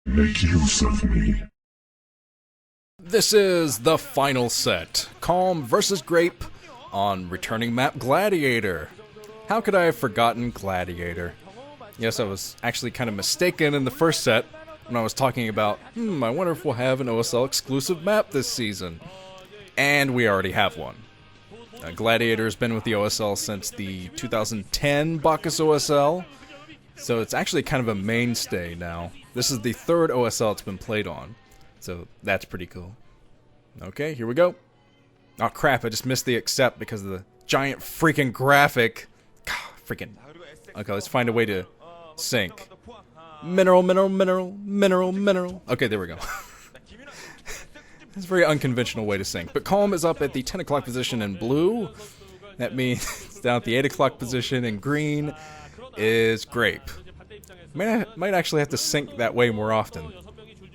Make use of me. This is the final set, Calm versus Grape on returning map Gladiator. How could I have forgotten Gladiator? Yes, I was actually kind of mistaken in the first set when I was talking about, I wonder if we'll have an OSL exclusive map this season. And we already have one. Gladiator has been with the OSL since the 2010 Bacchus OSL, so it's actually kind of a mainstay now. This is the third OSL it's been played on, so that's pretty cool. Okay, here we go. Oh crap, I just missed the accept because of the giant freaking graphic. God, freaking. Okay, let's find a way to sync. Mineral, mineral, mineral, mineral, mineral. Okay, there we go. It's a very unconventional way to sync. But Calm is up at the 10 o'clock position in blue. That means it's down at the 8 o'clock position in green is Grape. Might actually have to sync that way more often.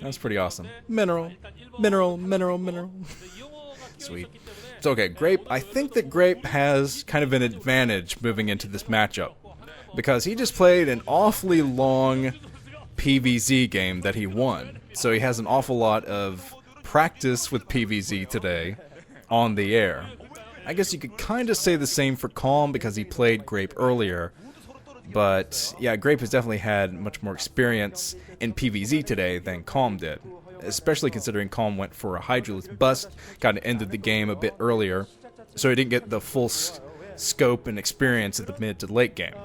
That's pretty awesome. Mineral, mineral, mineral, mineral. Sweet. So okay, Grape, I think that Grape has kind of an advantage moving into this matchup, because he just played an awfully long PvZ game that he won. So he has an awful lot of practice with PvZ today on the air. I guess you could kind of say the same for Calm because he played Grape earlier. But yeah, Grape has definitely had much more experience in PvZ today than Calm did. Especially considering Calm went for a hydra bust, kind of ended the game a bit earlier. So he didn't get the full scope and experience at the mid to late game.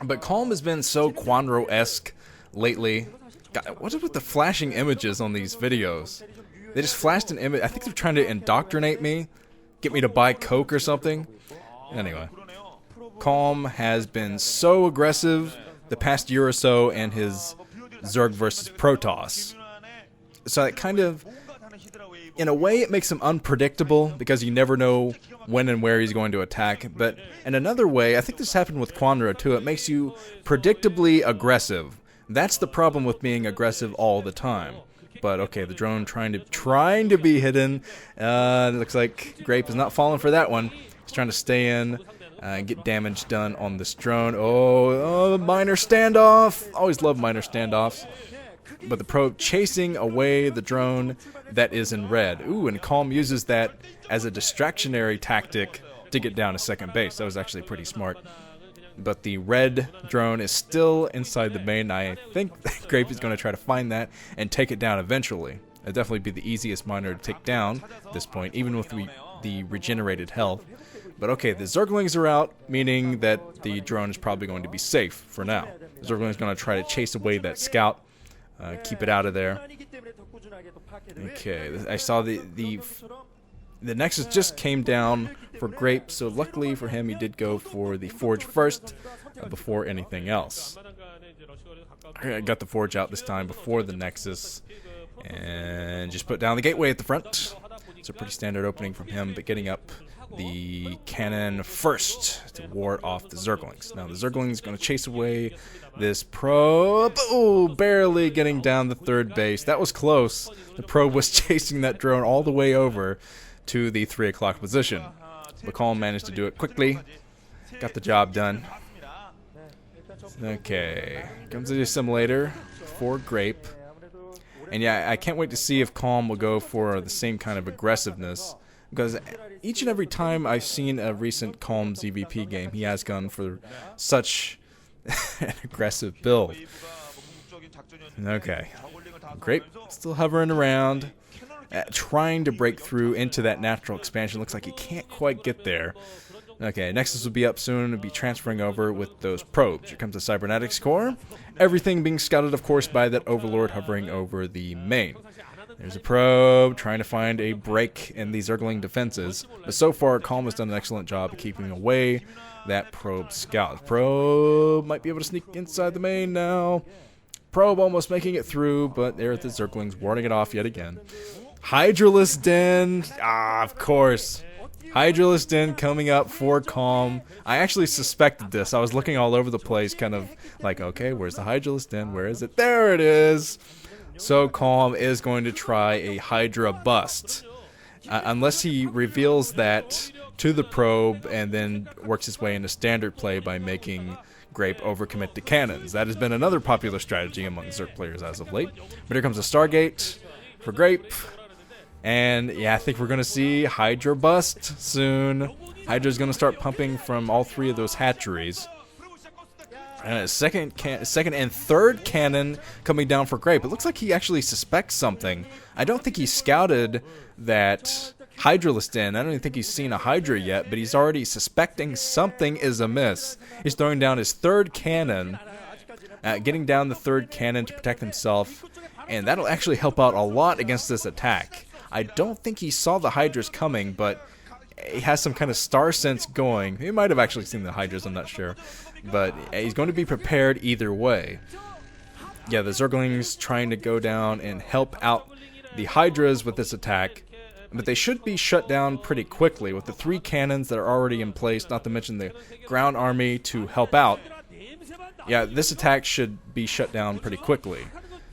But Calm has been so Quanro-esque lately. God, what is with the flashing images on these videos? They just flashed an image. I think they're trying to indoctrinate me, get me to buy Coke or something. Anyway, Calm has been so aggressive the past year or so in his Zerg versus Protoss. So it kind of, in a way, it makes him unpredictable because you never know when and where he's going to attack. But in another way, I think this happened with Quandra too, it makes you predictably aggressive. That's the problem with being aggressive all the time. But okay, the drone trying to be hidden. It looks like Grape is not falling for that one. He's trying to stay in and get damage done on this drone. Oh, minor standoff. Always love minor standoffs. But the probe chasing away the drone that is in red. Ooh, and Calm uses that as a distractionary tactic to get down to second base. That was actually pretty smart. But the red drone is still inside the main. I think that Grape is going to try to find that and take it down eventually. It'll definitely be the easiest miner to take down at this point, even with the regenerated health. But okay, the Zerglings are out, meaning that the drone is probably going to be safe for now. The Zergling is going to try to chase away that scout, keep it out of there. Okay, I saw the Nexus just came down for Grape, so luckily for him he did go for the Forge first before anything else. I got the Forge out this time before the Nexus and just put down the gateway at the front. It's a pretty standard opening from him, but getting up the cannon first to ward off the Zerglings. Now the Zerglings going to chase away this probe. Oh, barely getting down the third base. That was close. The probe was chasing that drone all the way over to the 3 o'clock position. But Calm managed to do it quickly. Got the job done. Okay, comes the assimilator for Grape. And yeah, I can't wait to see if Calm will go for the same kind of aggressiveness. Because each and every time I've seen a recent Calm ZVP game, he has gone for such an aggressive build. Okay, Grape still hovering around. Trying to break through into that natural expansion. Looks like he can't quite get there. Okay, Nexus will be up soon and be transferring over with those probes. Here comes the Cybernetics core. Everything being scouted, of course, by that Overlord hovering over the main. There's a probe trying to find a break in the Zergling defenses. But so far, Calm has done an excellent job of keeping away that probe scout. Probe might be able to sneak inside the main now. Probe almost making it through, but there are the Zerglings warding it off yet again. Hydraless Den, of course. Hydraless Den coming up for Calm. I actually suspected this. I was looking all over the place, kind of like, okay, where's the Hydraless Den? Where is it? There it is. So Calm is going to try a Hydra bust. Unless he reveals that to the probe and then works his way into standard play by making Grape overcommit to cannons. That has been another popular strategy among Zerg players as of late. But here comes a Stargate for Grape. And yeah, I think we're going to see Hydra bust soon. Hydra's going to start pumping from all three of those hatcheries. And a second and third cannon coming down for Grape. It looks like he actually suspects something. I don't think he scouted that Hydralist in. I don't even think he's seen a Hydra yet, but he's already suspecting something is amiss. He's throwing down his third cannon, getting down the third cannon to protect himself, and that'll actually help out a lot against this attack. I don't think he saw the Hydras coming, but he has some kind of star sense going. He might have actually seen the Hydras, I'm not sure. But he's going to be prepared either way. Yeah, the Zerglings trying to go down and help out the Hydras with this attack. But they should be shut down pretty quickly with the 3 cannons that are already in place, not to mention the ground army to help out. Yeah, this attack should be shut down pretty quickly.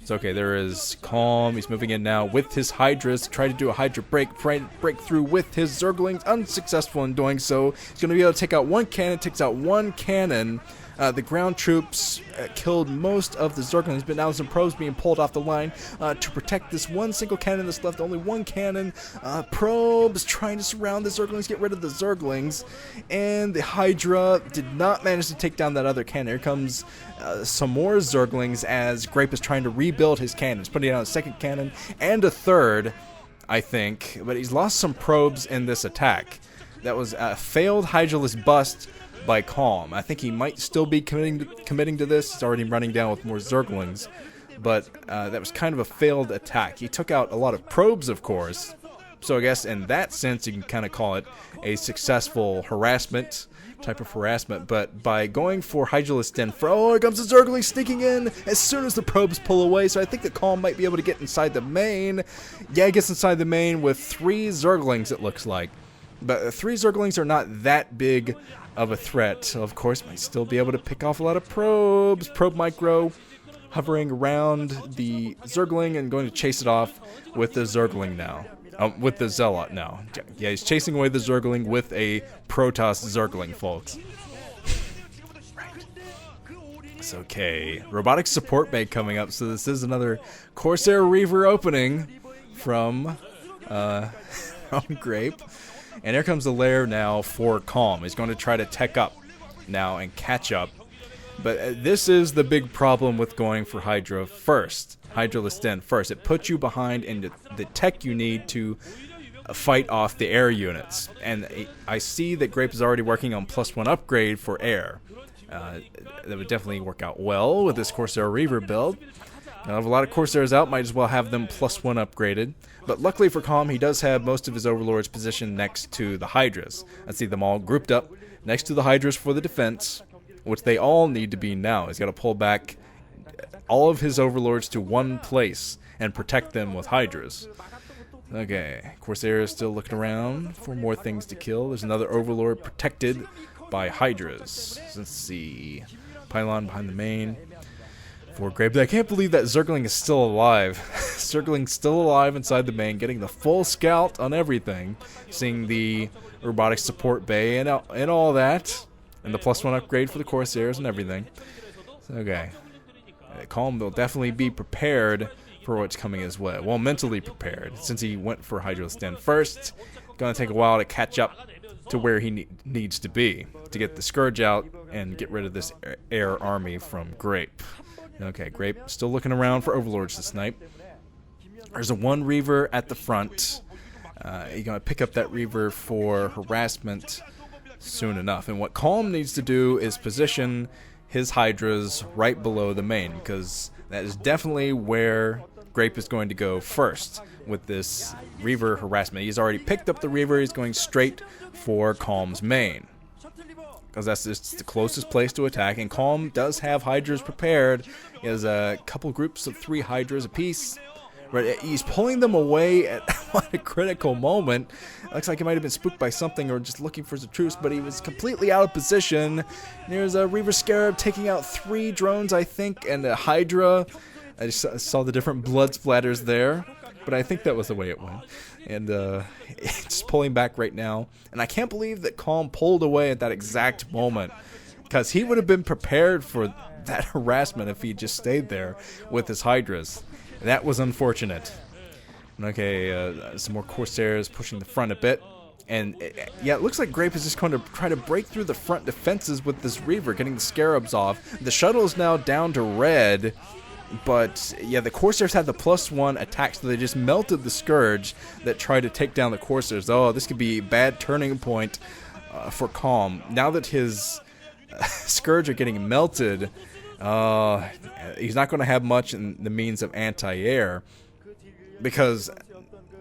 So okay, there is Calm. He's moving in now with his Hydras to try to do a Hydra breakthrough with his Zerglings. Unsuccessful in doing so. He's going to be able to take out 1 cannon, takes out 1 cannon. The ground troops killed most of the Zerglings, but now some probes being pulled off the line to protect this one single cannon that's left. Only 1 cannon. Probes trying to surround the Zerglings, get rid of the Zerglings. And the Hydra did not manage to take down that other cannon. Here comes some more Zerglings as Grape is trying to rebuild his cannons, putting down a 2nd cannon and a 3rd, I think. But he's lost some probes in this attack. That was a failed Hydralist bust by Calm. I think he might still be committing to this. He's already running down with more Zerglings, but that was kind of a failed attack. He took out a lot of probes, of course, so I guess in that sense you can kind of call it a successful harassment, type of harassment. But by going for Hydralist in, here comes the Zergling sneaking in as soon as the probes pull away, so I think that Calm might be able to get inside the main. Yeah, he gets inside the main with 3 Zerglings, it looks like. But 3 Zerglings are not that big of a threat. So of course, might still be able to pick off a lot of probes. Probe micro hovering around the Zergling and going to chase it off with the Zergling now. With the Zealot now. Yeah, he's chasing away the Zergling with a Protoss Zergling, folks. Right. It's okay. Robotic support bay coming up. So this is another Corsair Reaver opening from Grape. And here comes the lair now for Calm. He's going to try to tech up now and catch up. But this is the big problem with going for Hydra first. Hydralist in first. It puts you behind in the tech you need to fight off the air units. And I see that Grape is already working on +1 upgrade for air. That would definitely work out well with this Corsair Reaver build. I have a lot of Corsairs out, might as well have them +1 upgraded. But luckily for Calm, he does have most of his Overlords positioned next to the Hydras. I see them all grouped up next to the Hydras for the defense, which they all need to be now. He's got to pull back all of his Overlords to one place and protect them with Hydras. Okay, Corsair is still looking around for more things to kill. There's another Overlord protected by Hydras. Let's see. Pylon behind the main. For Grape. I can't believe that Zergling is still alive. Zergling's still alive inside the main, getting the full scout on everything. Seeing the robotic support bay and all that. And the +1 upgrade for the Corsairs and everything. Okay. Calm will definitely be prepared for what's coming his way. Well, mentally prepared, since he went for Hydralist in first. Gonna take a while to catch up to where he needs to be to get the Scourge out and get rid of this air army from Grape. Okay, Grape still looking around for Overlords to snipe. There's a 1 Reaver at the front. You're going to pick up that Reaver for harassment soon enough. And what Calm needs to do is position his Hydras right below the main, because that is definitely where Grape is going to go first with this Reaver harassment. He's already picked up the Reaver. He's going straight for Calm's main, because that's just the closest place to attack. And Calm does have Hydras prepared. He has a couple groups of 3 Hydras apiece. But he's pulling them away at a critical moment. Looks like he might have been spooked by something or just looking for some truce, but he was completely out of position. There's a Reaver Scarab taking out 3 drones, I think, and a Hydra. I just saw the different blood splatters there, but I think that was the way it went. And it's pulling back right now. And I can't believe that Calm pulled away at that exact moment. because he would have been prepared for that harassment if he just stayed there with his hydras. That was unfortunate. Okay, some more Corsairs pushing the front a bit. And yeah, it looks like Grape is just going to try to break through the front defenses with this Reaver, getting the Scarabs off. The shuttle is now down to red, but yeah, the Corsairs had the +1 attack, so they just melted the Scourge that tried to take down the Corsairs. Oh, this could be a bad turning point for Calm. Now that his Scourge are getting melted, he's not going to have much in the means of anti-air, because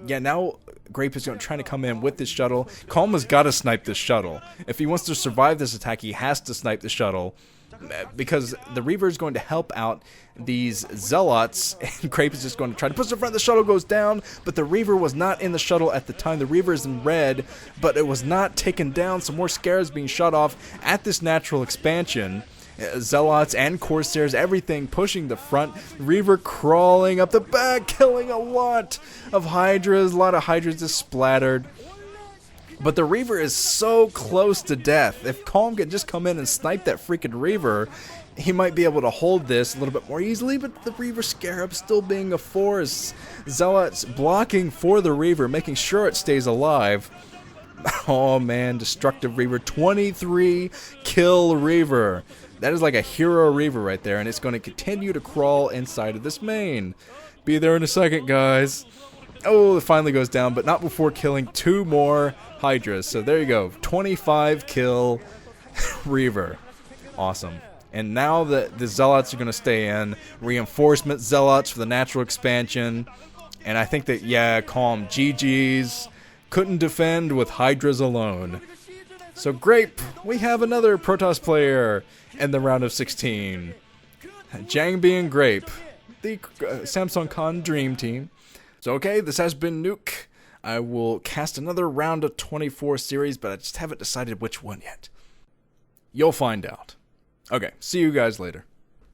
yeah, now Grape is trying to come in with this shuttle. Calm has got to snipe this shuttle. If he wants to survive this attack, he has to snipe the shuttle, because the Reaver is going to help out these Zealots, and Grape is just going to try to push the front. The shuttle goes down, but the Reaver was not in the shuttle at the time. The Reaver is in red, but it was not taken down. Some more Scarabs being shot off at this natural expansion. Zealots and Corsairs, everything pushing the front. Reaver crawling up the back, killing a lot of Hydras. A lot of Hydras just splattered. But the Reaver is so close to death. If Calm can just come in and snipe that freaking Reaver, he might be able to hold this a little bit more easily. But the Reaver Scarab still being a force. Zealots blocking for the Reaver, making sure it stays alive. Oh man, destructive Reaver. 23 kill Reaver. That is like a hero Reaver right there, and it's going to continue to crawl inside of this main. Be there in a second, guys. Oh, it finally goes down, but not before killing 2 more Hydras. So there you go, 25 kill Reaver. Awesome. And now the Zealots are going to stay in. Reinforcement Zealots for the natural expansion. And I think that, yeah, Calm. GG's. Couldn't defend with Hydras alone. So Grape, we have another Protoss player in the round of 16. Jangbi and Grape, the Samsung Con Dream Team. So okay, this has been Nuke. I will cast another round of 24 series, but I just haven't decided which one yet. You'll find out. Okay, see you guys later.